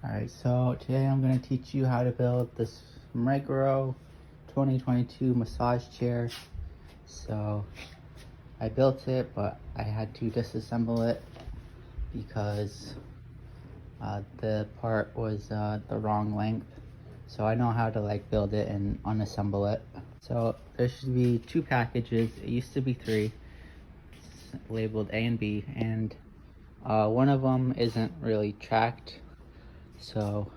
Alright, so today I'm going to teach you how to build this SMAGREHO 2022 massage chair. So I built it, but I had to disassemble it because the part was the wrong length. So I know how to build it and unassemble it. So there should be 2 packages. It used to be 3. It's labeled A and B, and one of them isn't really tracked. So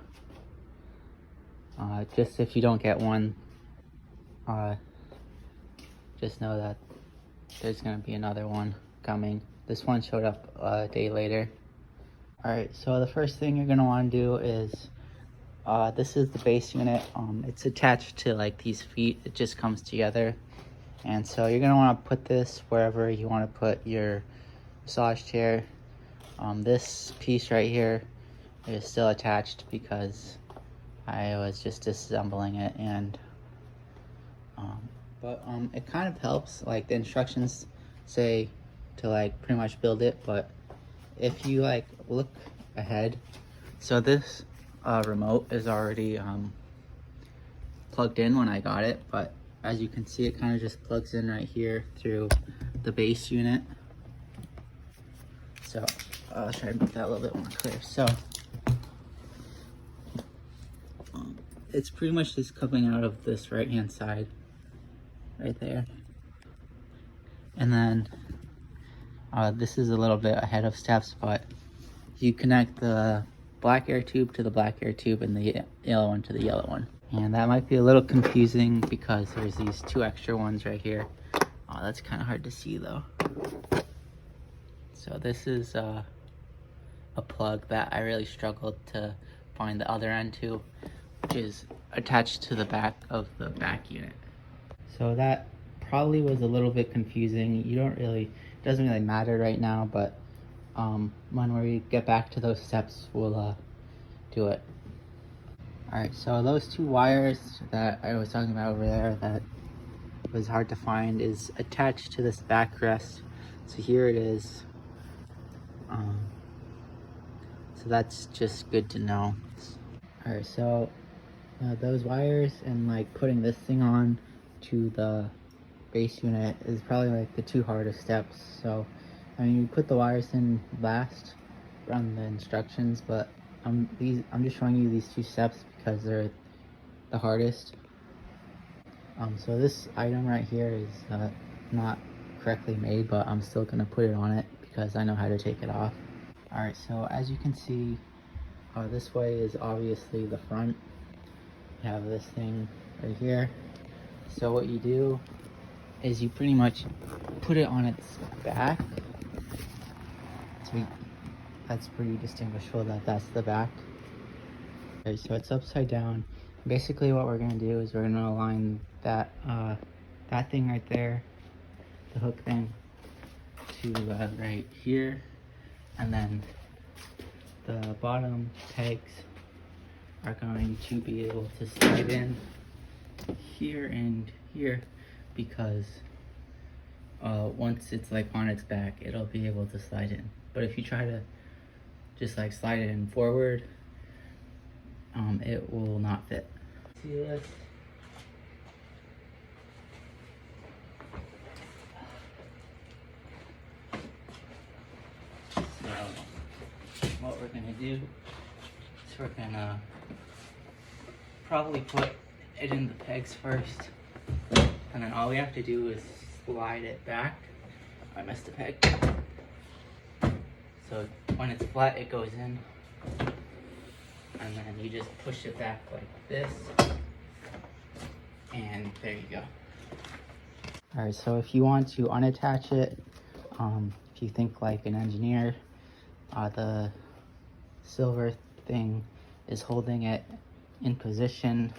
just if you don't get one, just know that there's going to be another one coming. This one showed up a day later. Alright, so the first thing you're going to want to do is, this is the base unit. It's attached to these feet. It just comes together. And so you're going to want to put this wherever you want to put your massage chair. This piece right here is still attached because I was just disassembling it, and it kind of helps. The instructions say to pretty much build it, but if you look ahead, so this remote is already plugged in when I got it, but as you can see, it kind of just plugs in right here through the base unit. So I'll try to make that a little bit more clear. So it's pretty much just coming out of this right hand side right there, and then this is a little bit ahead of steps, but you connect the black air tube to the black air tube and the yellow one to the yellow one. And that might be a little confusing because there's these 2 extra ones right here. That's kind of hard to see though. So this is a plug that I really struggled to find the other end to, which is attached to the back of the back unit. So that probably was a little bit confusing. It doesn't really matter right now, but when we get back to those steps, we'll do it. Alright, so those 2 wires that I was talking about over there that was hard to find is attached to this backrest. So here it is. So that's just good to know. Alright, so those wires and putting this thing on to the base unit is probably the 2 hardest steps. So I mean, you put the wires in last from the instructions, but I'm just showing you these 2 steps because they're the hardest. So this item right here is not correctly made, but I'm still gonna put it on it because I know how to take it off. Alright, so as you can see, this way is obviously the front. You have this thing right here. So what you do is you pretty much put it on its back. So that's pretty distinguishable that that's the back. Okay, so it's upside down. Basically what we're going to do is we're going to align that that thing right there, the hook thing, to right here, and then the bottom pegs are going to be able to slide in here and here, because once it's on its back, it'll be able to slide in. But if you try to just slide it in forward, it will not fit. See this? So what we're gonna do is we're gonna probably put it in the pegs first, and then all we have to do is slide it back. I missed a peg. So when it's flat, it goes in, and then you just push it back like this, and there you go. Alright, so if you want to unattach it, if you think like an engineer, the silver thing is holding it in position.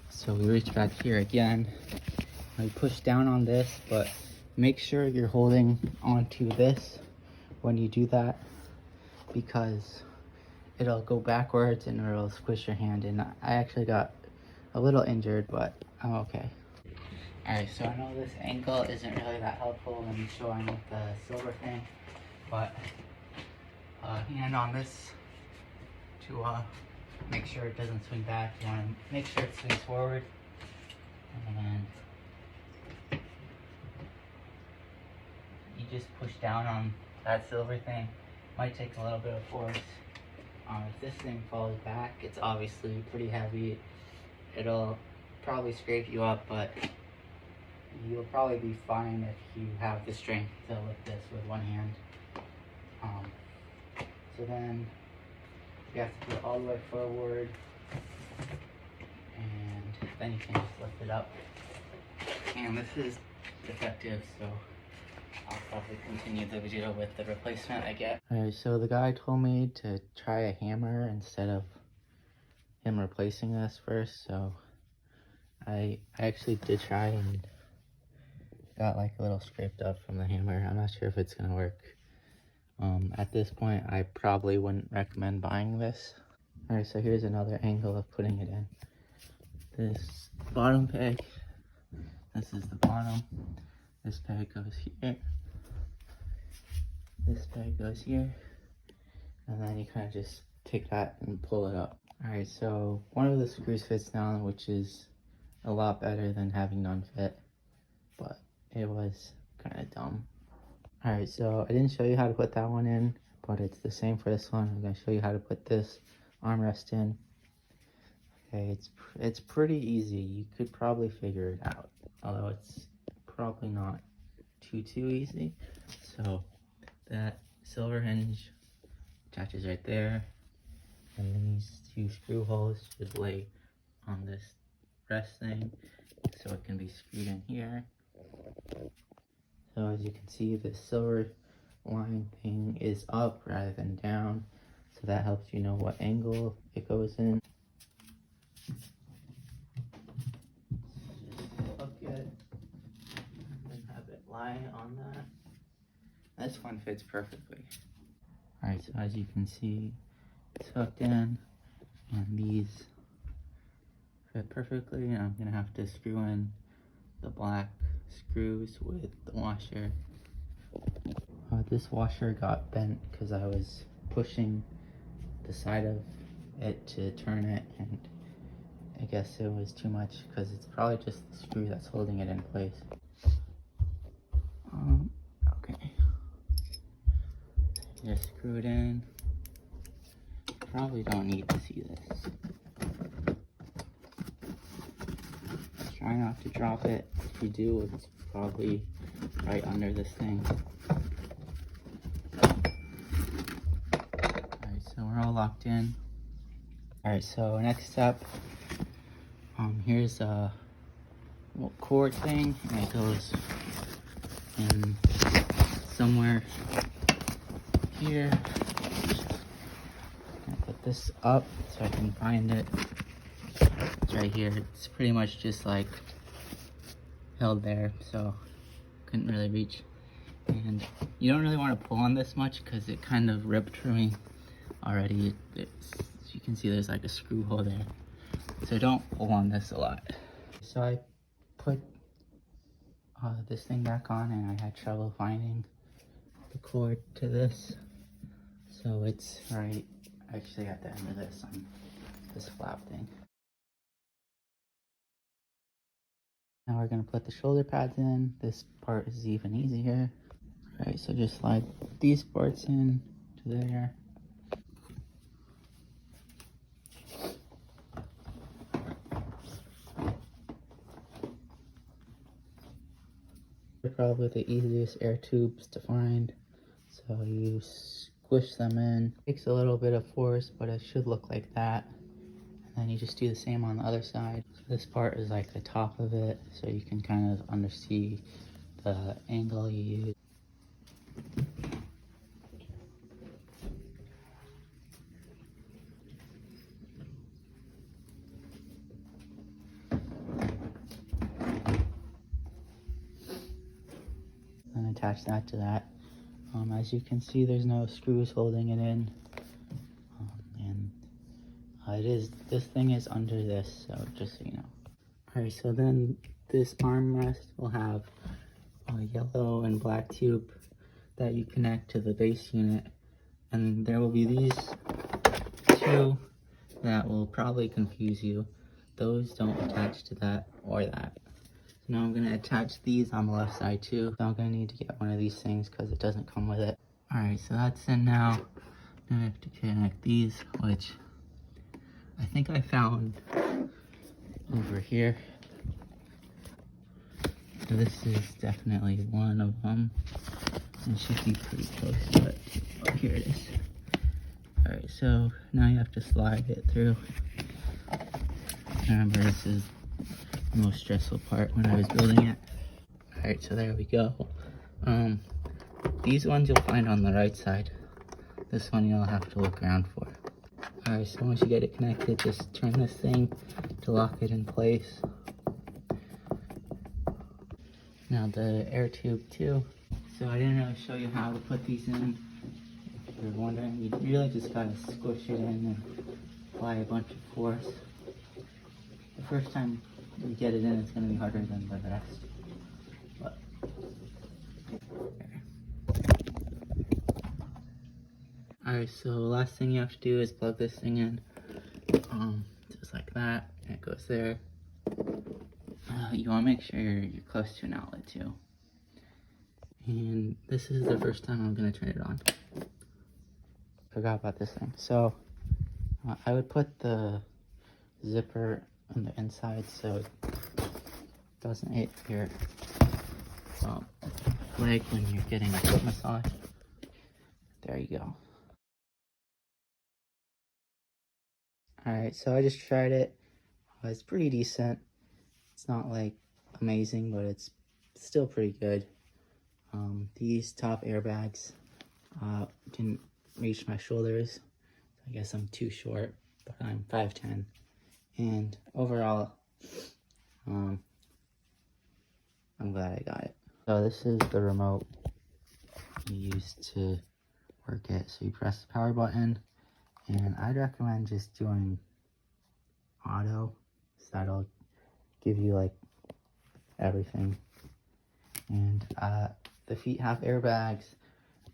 So we reach back here again, we push down on this, but make sure you're holding onto this when you do that, because it'll go backwards and it'll squish your hand, and I actually got a little injured, but I'm okay. Alright, so I know this angle isn't really that helpful when you're showing with the silver thing, but hand on this to make sure it doesn't swing back. You want to make sure it swings forward. And you just push down on that silver thing. Might take a little bit of force. If this thing falls back, it's obviously pretty heavy. It'll probably scrape you up, but you'll probably be fine if you have the strength to lift this with one hand. So then you have to put it all the way forward, and then you can just lift it up. And this is defective, so I'll probably continue the video with the replacement I get. Alright, so the guy told me to try a hammer instead of him replacing this first, so I actually did try and got like a little scraped up from the hammer. I'm not sure if it's gonna work. At this point, I probably wouldn't recommend buying this. Alright, so here's another angle of putting it in. This bottom peg, this is the bottom. This peg goes here. This peg goes here. And then you kind of just take that and pull it up. Alright, so one of the screws fits down, which is a lot better than having none fit. But it was kind of dumb. Alright, so I didn't show you how to put that one in, but it's the same for this one. I'm going to show you how to put this armrest in. Okay, it's pretty easy. You could probably figure it out, although it's probably not too easy. So that silver hinge attaches right there, and these two screw holes should lay on this rest thing, so it can be screwed in here. So as you can see, the silver line thing is up rather than down, so that helps you know what angle it goes in. Just hook it and have it lie on that. This one fits perfectly. Alright, so as you can see, it's hooked in, and these fit perfectly, and I'm gonna have to screw in the black screws with the washer. This washer got bent because I was pushing the side of it to turn it, and I guess it was too much because it's probably just the screw that's holding it in place. Okay. Just screw it in. Probably don't need to see this. Try not to drop it. If you do, it's probably right under this thing. Alright, so we're all locked in. Alright, so next step, here's a cord thing, and it goes in somewhere here. I'm gonna put this up so I can find it. It's right here. It's pretty much just like held there, so couldn't really reach. And you don't really want to pull on this much because it kind of ripped for me already. As you can see, there's like a screw hole there, so don't pull on this a lot. So I put this thing back on, and I had trouble finding the cord to this, so it's right actually at the end of this on this flap thing. Now we're going to put the shoulder pads in. This part is even easier. Alright, so just slide these parts in to there. They're probably the easiest air tubes to find. So you squish them in. It takes a little bit of force, but it should look like that. And then you just do the same on the other side. So this part is like the top of it, so you can kind of undersee the angle you use. And attach that to that. As you can see, there's no screws holding it in. This thing is under this, so just so you know. Alright, so then this armrest will have a yellow and black tube that you connect to the base unit, and there will be these two that will probably confuse you. Those don't attach to that or that. So now I'm going to attach these on the left side too. So I'm going to need to get one of these things because it doesn't come with it. Alright, so that's in now. Now I have to connect these, which I think I found over here. So this is definitely one of them. It should be pretty close to it. Oh, here it is. Alright, so now you have to slide it through. Remember, this is the most stressful part when I was building it. Alright, so there we go. These ones you'll find on the right side. This one you'll have to look around for. Alright, so once you get it connected, just turn this thing to lock it in place. Now the air tube too. So I didn't really show you how to put these in. If you're wondering, you really just gotta squish it in and apply a bunch of force. The first time you get it in, it's gonna be harder than the rest. But alright, so last thing you have to do is plug this thing in. Just like that, and it goes there. You want to make sure you're close to an outlet too. And this is the first time I'm going to turn it on. Forgot about this thing. So I would put the zipper on the inside so it doesn't hit your leg when you're getting a foot massage. There you go. Alright, so I just tried it. It's pretty decent. It's not like amazing, but it's still pretty good. These top airbags didn't reach my shoulders. I guess I'm too short, but I'm 5'10". And overall, I'm glad I got it. So this is the remote you use to work it. So you press the power button, and I'd recommend just doing auto, so that'll give you like everything. And the feet have airbags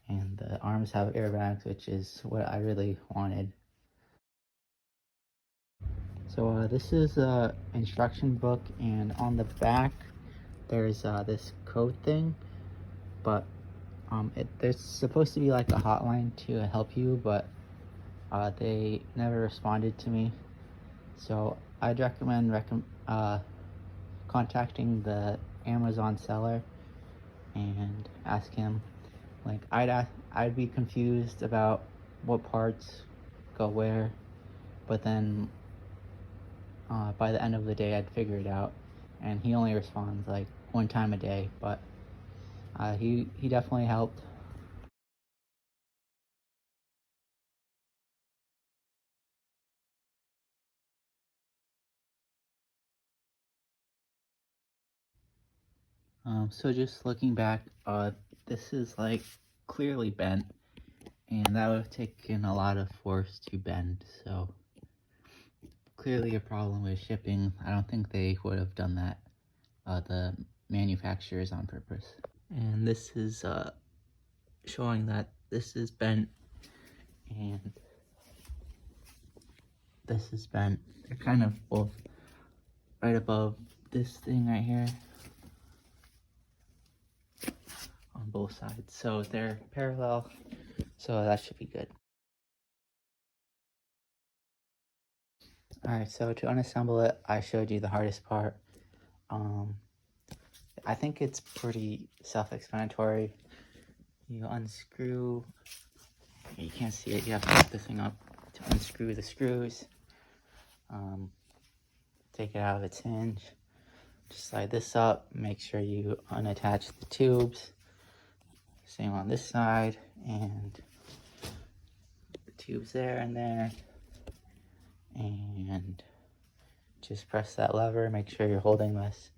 and the arms have airbags, which is what I really wanted. So this is a instruction book, and on the back there's this code thing, but there's supposed to be like a hotline to help you, but they never responded to me. So I'd recommend contacting the Amazon seller and ask him. Like I'd be confused about what parts go where, but then by the end of the day I'd figure it out. And he only responds like one time a day, but he definitely helped. So just looking back, this is like clearly bent, and that would have taken a lot of force to bend, so clearly a problem with shipping. I don't think they would have done that, the manufacturers, on purpose. And this is showing that this is bent and this is bent. They're kind of both right above this thing right here on both sides, so they're parallel, so that should be good. Alright, so to unassemble it, I showed you the hardest part. I think it's pretty self-explanatory. You unscrew, you can't see it, you have to lift this thing up to unscrew the screws. Take it out of its hinge. Just slide this up, make sure you unattach the tubes. Same on this side, and the tubes there and there. And just press that lever, make sure you're holding this